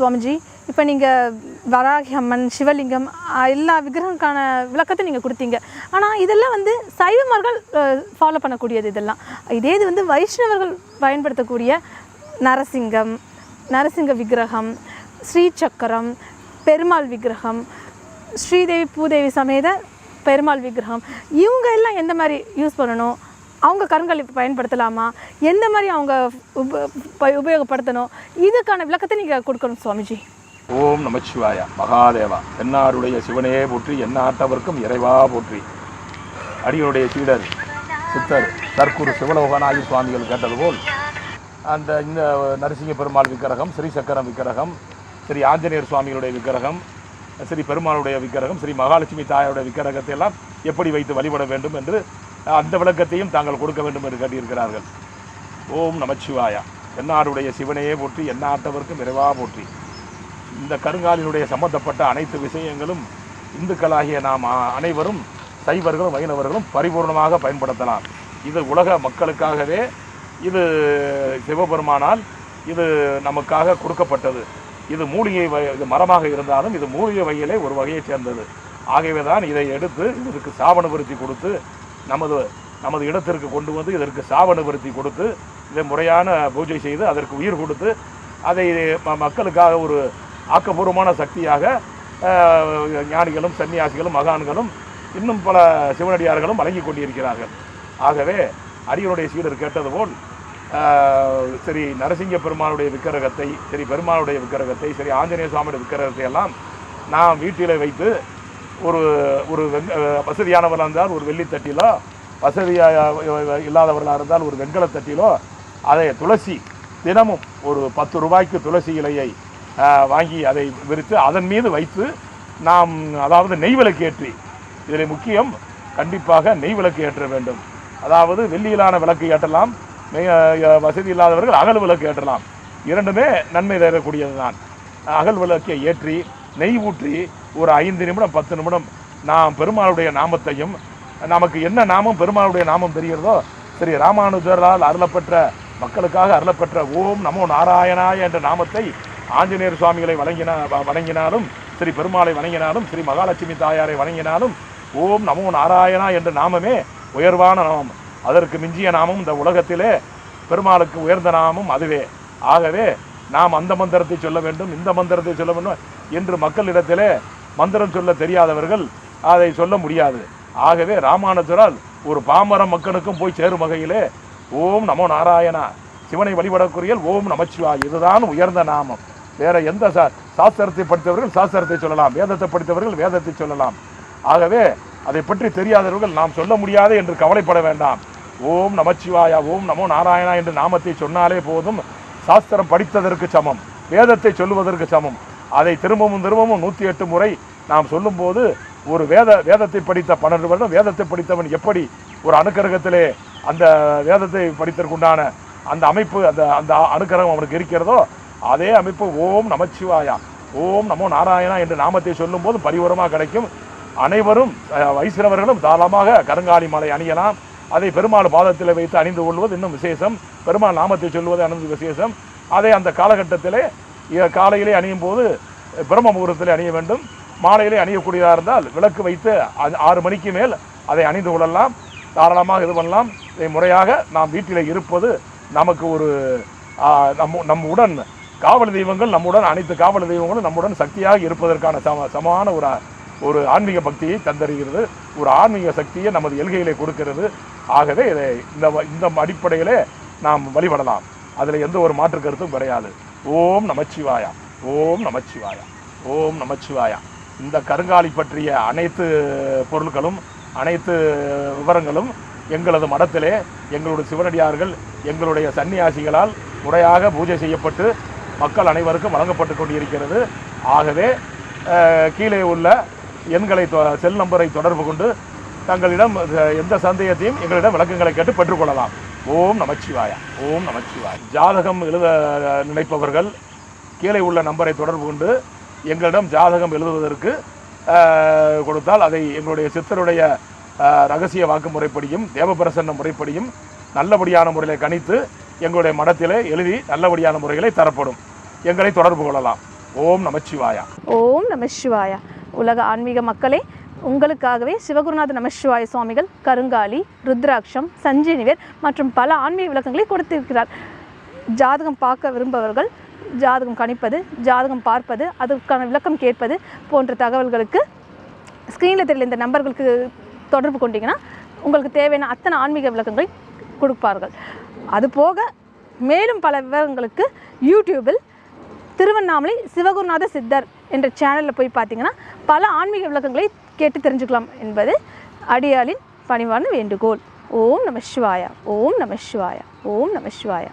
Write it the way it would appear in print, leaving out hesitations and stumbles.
சுவாமிஜி. இப்போ நீங்கள் வராகி அம்மன், சிவலிங்கம் எல்லா விக்கிரகங்களுக்கான விளக்கத்தை நீங்கள் கொடுத்தீங்க. ஆனால் இதெல்லாம் வந்து சைவமார்கள் ஃபாலோ பண்ணக்கூடியது. இதெல்லாம் இதே இது வந்து வைஷ்ணவர்கள் பயன்படுத்தக்கூடிய நரசிங்க விக்கிரகம், ஸ்ரீசக்கரம், பெருமாள் விக்கிரகம், ஸ்ரீதேவி பூதேவி சமேத பெருமாள் விக்கிரகம், இவங்க எல்லாம் எந்த மாதிரி யூஸ் பண்ணணும்? அவங்க கருங்கல் பயன்படுத்தலாமா? எந்த மாதிரி அவங்க உபயோகப்படுத்தணும்? இதுக்கான விளக்கத்தை நீங்கள் கொடுக்கணும் சுவாமிஜி. ஓம் நமச்சிவாயா. மகாதேவா. என்னாருடைய சிவனே போற்றி, எந்நாட்டவர்க்கும் இறைவா போற்றி. அடியனுடைய சீடர் சித்தர் தற்குரு சிவலோகநாயகி சுவாமிகள் கேட்டது போல் இந்த நரசிங்க பெருமாள் விக்கிரகம், ஸ்ரீ சக்கரம் விக்கிரகம், ஸ்ரீ ஆஞ்சநேயர் சுவாமிகளுடைய விக்கிரகம், ஸ்ரீ பெருமாளுடைய விக்கிரகம், ஸ்ரீ மகாலட்சுமி தாயோடைய விக்கிரகத்தை எல்லாம் எப்படி வைத்து வழிபட வேண்டும் என்று அந்த விளக்கத்தையும் தாங்கள் கொடுக்க வேண்டும் என்று கேட்டிருக்கிறார்கள். ஓம் நமச்சிவாயா. என்னாருடைய சிவனையே போற்றி, எந்நாட்டவர்க்கும் இறைவா போற்றி. இந்த கருங்காலினுடைய சம்பந்தப்பட்ட அனைத்து விஷயங்களும் இந்துக்களாகிய நாம் அனைவரும், சைவர்களும் வைணவர்களும் பரிபூர்ணமாக பயன்படுத்தலாம். இது உலக மக்களுக்காகவே, இது சிவபெருமானால் இது நமக்காக கொடுக்கப்பட்டது. இது மூலிகை இது மரமாக இருந்தாலும் இது மூலிகை வகையிலே ஒரு வகையை சேர்ந்தது. ஆகவே தான் இதை எடுத்து இதற்கு சாப நிவர்த்தி கொடுத்து நமது இடத்திற்கு கொண்டு வந்து இதற்கு சாப நிவர்த்தி கொடுத்து இதை முறையான பூஜை செய்து அதற்கு உயிர் கொடுத்து அதை மக்களுக்காக ஒரு ஆக்கப்பூர்வமான சக்தியாக ஞானிகளும் சன்னியாசிகளும் மகான்களும் இன்னும் பல சிவனடியார்களும் வழங்கி கொண்டிருக்கிறார்கள். ஆகவே அரியனுடைய சீடர் கேட்டது போல் சரி நரசிங்க பெருமானுடைய விக்கிரகத்தை, சரி பெருமானுடைய விக்கிரகத்தை, சரி ஆஞ்சநேய சுவாமியுடைய விக்கிரகத்தை எல்லாம் நாம் வீட்டில் வைத்து ஒரு வசதியானவர்களாக இருந்தால் ஒரு வெள்ளித்தட்டிலோ, வசதியாக இல்லாதவர்களாக இருந்தால் ஒரு வெண்கலத்தட்டிலோ அதை துளசி தினமும் ஒரு 10 ரூபாய்க்கு துளசி இலையை வாங்கி அதை விரித்து அதன் மீது வைத்து நாம், அதாவது நெய் விளக்கு ஏற்றி, இதில் முக்கியம் கண்டிப்பாக நெய் விளக்கு ஏற்ற வேண்டும். அதாவது வெள்ளியிலான விளக்கு ஏற்றலாம், வசதி இல்லாதவர்கள் அகல் விளக்கு ஏற்றலாம். இரண்டுமே நன்மை தரக்கூடியது தான். அகல் விளக்கை ஏற்றி நெய் ஊற்றி ஒரு 5 நிமிடம் 10 நிமிடம் நாம் பெருமாளுடைய நாமத்தையும், நமக்கு என்ன நாமம் பெருமாளுடைய நாமம் தெரிகிறதோ, சரி ராமானுஜரால் அருளப்பெற்ற, மக்களுக்காக அருளப்பெற்ற ஓம் நமோ நாராயணாய என்ற நாமத்தை ஆஞ்சநேயர் சுவாமிகளை வணங்கினாலும், ஸ்ரீ பெருமாளை வணங்கினாலும், ஸ்ரீ மகாலட்சுமி தாயாரை வணங்கினாலும் ஓம் நமோ நாராயணா என்ற நாமமே உயர்வான நாமம். அதற்கு மிஞ்சிய நாமம் இந்த உலகத்திலே பெருமாளுக்கு உயர்ந்த நாமம் அதுவே. ஆகவே நாம் அந்த மந்திரத்தை சொல்ல வேண்டும், இந்த மந்திரத்தை சொல்ல வேண்டும் என்று மக்களிடத்திலே மந்திரம் சொல்ல தெரியாதவர்கள் அதை சொல்ல முடியாது. ஆகவே ராமானுஜரால் ஒரு பாமர மக்களுக்கும் போய் சேரும் வகையிலே ஓம் நமோ நாராயணா, சிவனை வழிபடக்கூடிய ஓம் நமச்சிவாய், இதுதான் உயர்ந்த நாமம். வேற எந்த சாஸ்திரத்தை படித்தவர்கள் சாஸ்திரத்தை சொல்லலாம், வேதத்தை படித்தவர்கள் வேதத்தை சொல்லலாம். ஆகவே அதை பற்றி தெரியாதவர்கள் நாம் சொல்ல முடியாது என்று கவலைப்பட வேண்டாம். ஓம் நமச்சிவாயா, ஓம் நமோ நாராயணா என்று நாமத்தை சொன்னாலே போதும். சாஸ்திரம் படித்ததற்கு சமம், வேதத்தை சொல்லுவதற்கு சமம். அதை திரும்பவும் 108 முறை நாம் சொல்லும்போது ஒரு வேதத்தை படித்த 12 வருடம் வேதத்தை படித்தவன் எப்படி ஒரு அனுக்கிரகத்திலே அந்த வேதத்தை படித்தற்குண்டான அந்த அமைப்பு, அந்த அனுக்கிரகம் அவனுக்கு இருக்கிறதோ அதே அமைப்பு ஓம் நமச்சிவாயா, ஓம் நமோ நாராயணா என்று நாமத்தை சொல்லும் போது பரிபூரமாக கிடைக்கும். அனைவரும் வைஷ்ணவர்களும் தாராளமாக கருங்காலி மாலை அணியலாம். அதை பெருமாள் பாதத்தில் வைத்து அணிந்து கொள்வது இன்னும் விசேஷம். பெருமாள் நாமத்தை சொல்வது அணிந்து விசேஷம். அதை அந்த காலகட்டத்திலே காலையிலே அணியும் போது பிரம்ம முகூர்த்தத்திலே அணிய வேண்டும். மாலையிலே அணியக்கூடியதாக இருந்தால் விளக்கு வைத்து 6 மணிக்கு மேல் அதை அணிந்து கொள்ளலாம். தாராளமாக இது பண்ணலாம். இதை முறையாக நாம் வீட்டில் இருப்பது நமக்கு ஒரு நம்முடன் காவல் தெய்வங்கள், நம்முடன் அனைத்து காவல் தெய்வங்களும் நம்முடன் சக்தியாக இருப்பதற்கான சமமான ஒரு ஆன்மீக பக்தியை தந்தருகிறது. ஒரு ஆன்மீக சக்தியை நமது எல்கையிலே கொடுக்கிறது. ஆகவே இதை இந்த அடிப்படையிலே நாம் வழிபடலாம். அதில் எந்த ஒரு மாற்று கருத்தும் கிடையாது. ஓம் நமச்சிவாயா, ஓம் நமச்சிவாயா, ஓம் நமச்சிவாயா. இந்த கருங்காலி பற்றிய அனைத்து பொருட்களும் அனைத்து விவரங்களும் எங்களது மடத்திலே எங்களுடைய சிவனடியார்கள் எங்களுடைய சன்னியாசிகளால் முறையாக பூஜை செய்யப்பட்டு மக்கள் அனைவருக்கும் வழங்கப்பட்டு கொண்டிருக்கிறது. ஆகவே கீழே உள்ள எண்களை செல் நம்பரை தொடர்பு கொண்டு தங்களிடம் எந்த சந்தேகத்தையும் எங்களிடம் விளக்கங்களை கேட்டு பெற்றுக்கொள்ளலாம். ஓம் நமச்சிவாயா, ஓம் நமச்சிவாயா. ஜாதகம் எழுத நினைப்பவர்கள் கீழே உள்ள நம்பரை தொடர்பு கொண்டு எங்களிடம் ஜாதகம் எழுதுவதற்கு கொடுத்தால் அதை எங்களுடைய சித்தருடைய ரகசிய வாக்கு முறைப்படியும் தேவபிரசன்ன முறைப்படியும் நல்லபடியான முறையில் கணித்து எங்களுடைய மடத்திலே எழுதி நல்லபடியான முறைகளை தரப்படும். எங்களை தொடர்பு கொள்ளலாம். ஓம் நமச்சிவாயா. ஓம் நம சிவாயா. உலக ஆன்மீக மக்களே, உங்களுக்காகவே சிவகுருநாத நமசிவாய சுவாமிகள் கருங்காலி, ருத்ராட்சம், சஞ்சீனிவேர் மற்றும் பல ஆன்மீக விளக்கங்களை கொடுத்திருக்கிறார். ஜாதகம் பார்க்க விரும்பவர்கள், ஜாதகம் கணிப்பது, ஜாதகம் பார்ப்பது, அதற்கான விளக்கம் கேட்பது போன்ற தகவல்களுக்கு ஸ்க்ரீனில் தெரியல இந்த நம்பர்களுக்கு தொடர்பு கொண்டீங்கன்னா உங்களுக்கு தேவையான அத்தனை ஆன்மீக விளக்கங்களை கொடுப்பார்கள். அதுபோக மேலும் பல விவரங்களுக்கு யூடியூபில் திருவண்ணாமலை சிவகுருநாத சித்தர் என்ற சேனலில் போய் பார்த்தீங்கன்னா பல ஆன்மீக விளக்கங்களை கேட்டு தெரிஞ்சுக்கலாம் என்பது அடியாளின் பணிவான வேண்டுகோள். ஓம் நம சிவாயா. ஓம் நம சிவாயா. ஓம் நம சிவாயா.